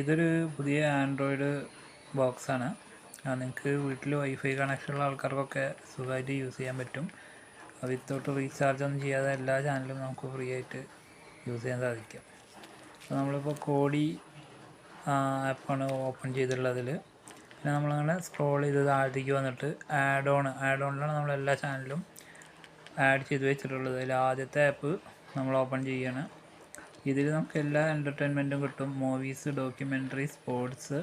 ഇതൊരു പുതിയ ആൻഡ്രോയിഡ് ബോക്സാണ്. നിങ്ങൾക്ക് വീട്ടിൽ വൈഫൈ കണക്ഷനുള്ള ആൾക്കാർക്കൊക്കെ സുഖമായിട്ട് യൂസ് ചെയ്യാൻ പറ്റും. വിത്തൗട്ട് റീചാർജ് ഒന്നും ചെയ്യാതെ എല്ലാ ചാനലും നമുക്ക് ഫ്രീ ആയിട്ട് യൂസ് ചെയ്യാൻ സാധിക്കും. അപ്പോൾ നമ്മളിപ്പോൾ കോഡി ആപ്പാണ് ഓപ്പൺ ചെയ്തിട്ടുള്ളതിൽ. പിന്നെ നമ്മളങ്ങനെ സ്ക്രോൾ ചെയ്ത് താഴത്തേക്ക് വന്നിട്ട് ആഡ് ഓണിലാണ് നമ്മളെല്ലാ ചാനലും ആഡ് ചെയ്ത് വെച്ചിട്ടുള്ളത്. അതിൽ ആദ്യത്തെ ആപ്പ് നമ്മൾ ഓപ്പൺ ചെയ്യുകയാണ്. ഇതിൽ നമുക്ക് എല്ലാ എൻ്റർടൈൻമെൻറ്റും കിട്ടും. മൂവീസ്, ഡോക്യുമെൻ്ററി, സ്പോർട്സ്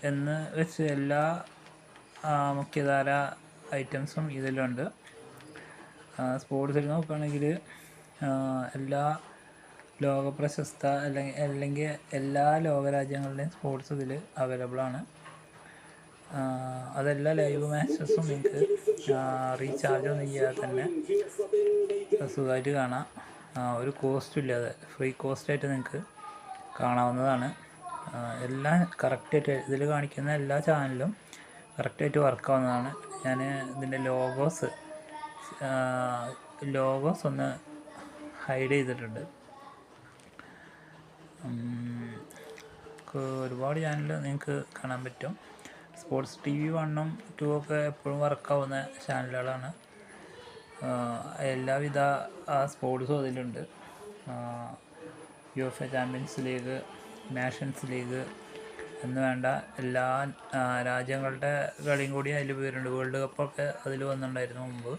എന്ന് വെച്ച് എല്ലാ മുഖ്യധാര ഐറ്റംസും ഇതിലുണ്ട്. സ്പോർട്സിൽ നോക്കുകയാണെങ്കിൽ എല്ലാ ലോക പ്രശസ്ത അല്ലെങ്കിൽ എല്ലാ ലോകരാജ്യങ്ങളുടെയും സ്പോർട്സ് ഇതിൽ അവൈലബിളാണ്. അതെല്ലാ ലൈവ് മാച്ചസും നിങ്ങൾക്ക് റീചാർജ് ഒന്നും ചെയ്യാതെ തന്നെ സുഖമായിട്ട് കാണാം. ഒരു കോസ്റ്റും ഇല്ലാതെ ഫ്രീ കോസ്റ്റായിട്ട് നിങ്ങൾക്ക് കാണാവുന്നതാണ്. എല്ലാം കറക്റ്റായിട്ട് ഇതിൽ കാണിക്കുന്ന എല്ലാ ചാനലും കറക്റ്റായിട്ട് വർക്കാവുന്നതാണ്. ഞാൻ ഇതിൻ്റെ ലോഗോസ് ഒന്ന് ഹൈഡ് ചെയ്തിട്ടുണ്ട്. ഒരുപാട് ചാനൽ നിങ്ങൾക്ക് കാണാൻ പറ്റും. സ്പോർട്സ് TV 1ഉം 2 ഒക്കെ എപ്പോഴും വർക്കാവുന്ന ചാനലുകളാണ്. എല്ലാവിധ സ്പോർട്സും അതിലുണ്ട്. യുഎഫ ചാമ്പ്യൻസ് ലീഗ്, നാഷൻസ് ലീഗ് എന്ന് വേണ്ട എല്ലാ രാജ്യങ്ങളുടെ കളിയും കൂടി അതിൽ വരുന്നുണ്ട്. വേൾഡ് കപ്പൊക്കെ അതിൽ വന്നിട്ടുണ്ടായിരുന്നു മുമ്പ്.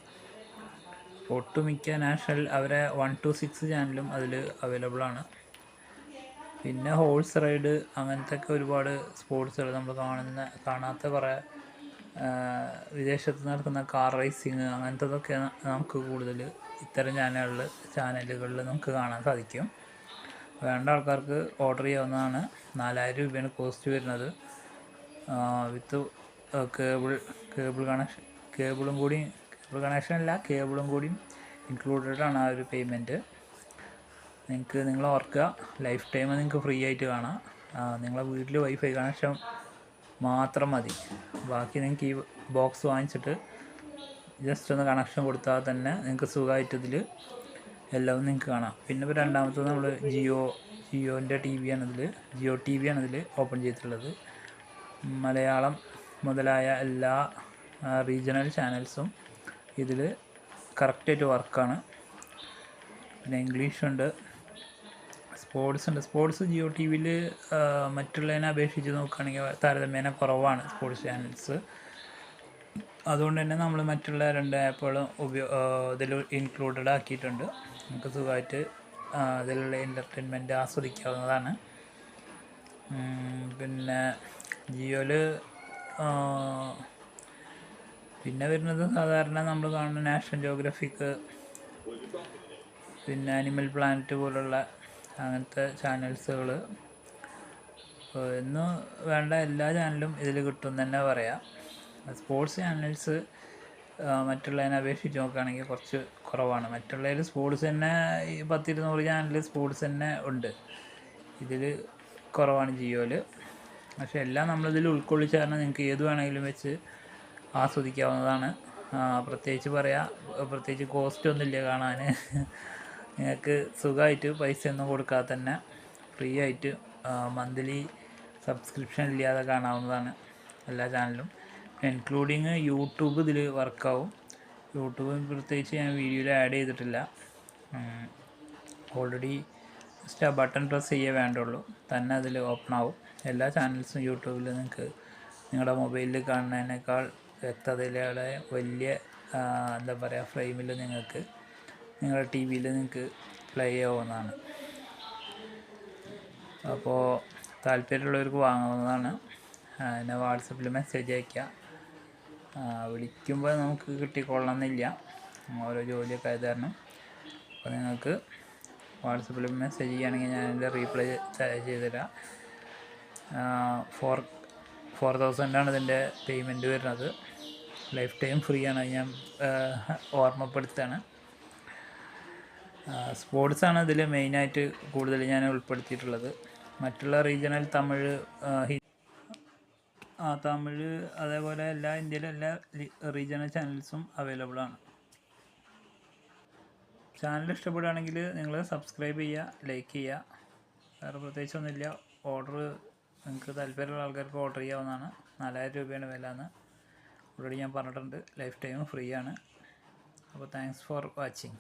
ഒട്ടുമിക്ക നാഷണൽ അവരെ 1 to 6 ചാനലും അതിൽ അവൈലബിളാണ്. പിന്നെ ഹോഴ്സ് റൈഡ് അങ്ങനത്തെ ഒക്കെ ഒരുപാട് സ്പോർട്സുകൾ നമ്മൾ കാണാത്ത കുറേ വിദേശത്ത് നടക്കുന്ന കാർ റേസിങ് അങ്ങനത്തതൊക്കെ നമുക്ക് കൂടുതൽ ഇത്തരം ചാനലുകളിൽ നമുക്ക് കാണാൻ സാധിക്കും. വേണ്ട ആൾക്കാർക്ക് ഓർഡർ ചെയ്യാവുന്നതാണ്. 4000 രൂപയാണ് കോസ്റ്റ് വരുന്നത്. വിത്ത് കേബിളും കൂടി ഇൻക്ലൂഡഡ് ആ ഒരു പേയ്മെൻറ്റ്. നിങ്ങൾ ഓർക്കുക, ലൈഫ് ടൈം നിങ്ങൾക്ക് ഫ്രീ ആയിട്ട് കാണാം. നിങ്ങളെ വീട്ടിൽ വൈഫൈ കണക്ഷൻ മാത്രം മതി. ബാക്കി നിങ്ങൾക്ക് ഈ ബോക്സ് വാങ്ങിച്ചിട്ട് ജസ്റ്റ് ഒന്ന് കണക്ഷൻ കൊടുത്താൽ തന്നെ നിങ്ങൾക്ക് സുഖമായിട്ട് ഇതിൽ എല്ലാം നിങ്ങൾക്ക് കാണാം. പിന്നെ ഇപ്പോൾ രണ്ടാമത്തത് നമ്മൾ ജിയോൻ്റെ TV ആണ് ഇതിൽ ഓപ്പൺ ചെയ്തിട്ടുള്ളത്. മലയാളം മുതലായ എല്ലാ റീജിയണൽ ചാനൽസും ഇതിൽ കറക്റ്റായിട്ട് വർക്കാണ്. പിന്നെ ഇംഗ്ലീഷുണ്ട്, സ്പോർട്സ് ജിയോ TVയിൽ മറ്റുള്ളതിനെ അപേക്ഷിച്ച് നോക്കുകയാണെങ്കിൽ താരതമ്യേന കുറവാണ് സ്പോർട്സ് ചാനൽസ്. അതുകൊണ്ട് തന്നെ നമ്മൾ മറ്റുള്ള 2 ആപ്പുകളും ഇതിൽ ഇൻക്ലൂഡഡ് ആക്കിയിട്ടുണ്ട്. നമുക്ക് സുഖമായിട്ട് അതിലുള്ള എൻ്റർടൈൻമെൻറ്റ് ആസ്വദിക്കാവുന്നതാണ്. പിന്നെ ജിയോയിൽ പിന്നെ വരുന്നത് സാധാരണ നമ്മൾ കാണുന്ന നാഷണൽ ജിയോഗ്രഫിക്, പിന്നെ അനിമൽ പ്ലാനറ്റ് പോലുള്ള അങ്ങനത്തെ ചാനൽസുകൾ എന്ന് വേണ്ട എല്ലാ ചാനലും ഇതിൽ കിട്ടും തന്നെ പറയാം. സ്പോർട്സ് ചാനൽസ് മറ്റുള്ളതിനെ അപേക്ഷിച്ച് നോക്കുകയാണെങ്കിൽ കുറച്ച് കുറവാണ്. മറ്റുള്ളതിൽ സ്പോർട്സ് തന്നെ 10-200 ചാനൽ സ്പോർട്സ് തന്നെ ഉണ്ട്. ഇതിൽ കുറവാണ് ജിയോയിൽ. പക്ഷെ എല്ലാം നമ്മളിതിൽ ഉൾക്കൊള്ളിച്ച് കാരണം നിങ്ങൾക്ക് ഏത് വേണമെങ്കിലും വെച്ച് ആസ്വദിക്കാവുന്നതാണ്. പ്രത്യേകിച്ച് കോസ്റ്റ് ഒന്നുമില്ല കാണാൻ. നിങ്ങൾക്ക് സുഖമായിട്ട് പൈസയൊന്നും കൊടുക്കാതെ തന്നെ ഫ്രീ ആയിട്ട് മന്ത്ലി സബ്സ്ക്രിപ്ഷൻ ഇല്ലാതെ കാണാവുന്നതാണ് എല്ലാ ചാനലും. ഇൻക്ലൂഡിങ് യൂട്യൂബ് ഇതിൽ വർക്കാവും. യൂട്യൂബ് പ്രത്യേകിച്ച് ഞാൻ വീഡിയോയിൽ ആഡ് ചെയ്തിട്ടില്ല. ഓൾറെഡി ജസ്റ്റ് ആ ബട്ടൺ പ്രസ് ചെയ്യേ വേണ്ടുള്ളൂ, തന്നെ അതിൽ ഓപ്പൺ ആവും. എല്ലാ ചാനൽസും യൂട്യൂബിൽ നിങ്ങൾക്ക് നിങ്ങളുടെ മൊബൈലിൽ കാണുന്നതിനേക്കാൾ വ്യക്തതയിലൂടെ വലിയ ഫ്രെയിമിൽ നിങ്ങൾക്ക് നിങ്ങളുടെ TVയിൽ നിങ്ങൾക്ക് പ്ലേ ചെയ്യാവുന്നതാണ്. അപ്പോൾ താല്പര്യമുള്ളവർക്ക് വാങ്ങാവുന്നതാണ്. എന്നെ വാട്സപ്പിൽ മെസ്സേജ് അയയ്ക്കുക. വിളിക്കുമ്പോൾ നമുക്ക് കിട്ടിക്കൊള്ളണമെന്നില്ല, ഓരോ ജോലിയൊക്കെ ആയത് കാരണം. അപ്പോൾ നിങ്ങൾക്ക് വാട്സപ്പിൽ മെസ്സേജ് ചെയ്യുകയാണെങ്കിൽ ഞാൻ എൻ്റെ റീപ്ലൈ ചെയ്തുതരാം. 4000 ഇതിൻ്റെ പേയ്മെൻറ്റ് വരുന്നത്. ലൈഫ് ടൈം ഫ്രീ ആണ്, ഞാൻ ഓർമ്മപ്പെടുത്തുകയാണ്. സ്പോർട്സാണ് ഇതിൽ മെയിനായിട്ട് കൂടുതൽ ഞാൻ ഉൾപ്പെടുത്തിയിട്ടുള്ളത്. മറ്റുള്ള റീജിയണൽ തമിഴ് അതേപോലെ ഇന്ത്യയിലെ എല്ലാ റീജിയണൽ ചാനൽസും അവൈലബിളാണ്. ചാനൽ ഇഷ്ടപ്പെടുകയാണെങ്കിൽ നിങ്ങൾ സബ്സ്ക്രൈബ് ചെയ്യുക, ലൈക്ക് ചെയ്യുക. വേറെ പ്രത്യേകിച്ചൊന്നുമില്ല. ഓർഡർ നിങ്ങൾക്ക് താല്പര്യമുള്ള ആൾക്കാർക്ക് ഓർഡർ ചെയ്യാവുന്നതാണ്. 4000 രൂപയാണ് വില എന്ന് ഓൾറെഡി ഞാൻ പറഞ്ഞിട്ടുണ്ട്. ലൈഫ് ടൈം ഫ്രീ ആണ്. അപ്പോൾ താങ്ക്സ് ഫോർ വാച്ചിങ്.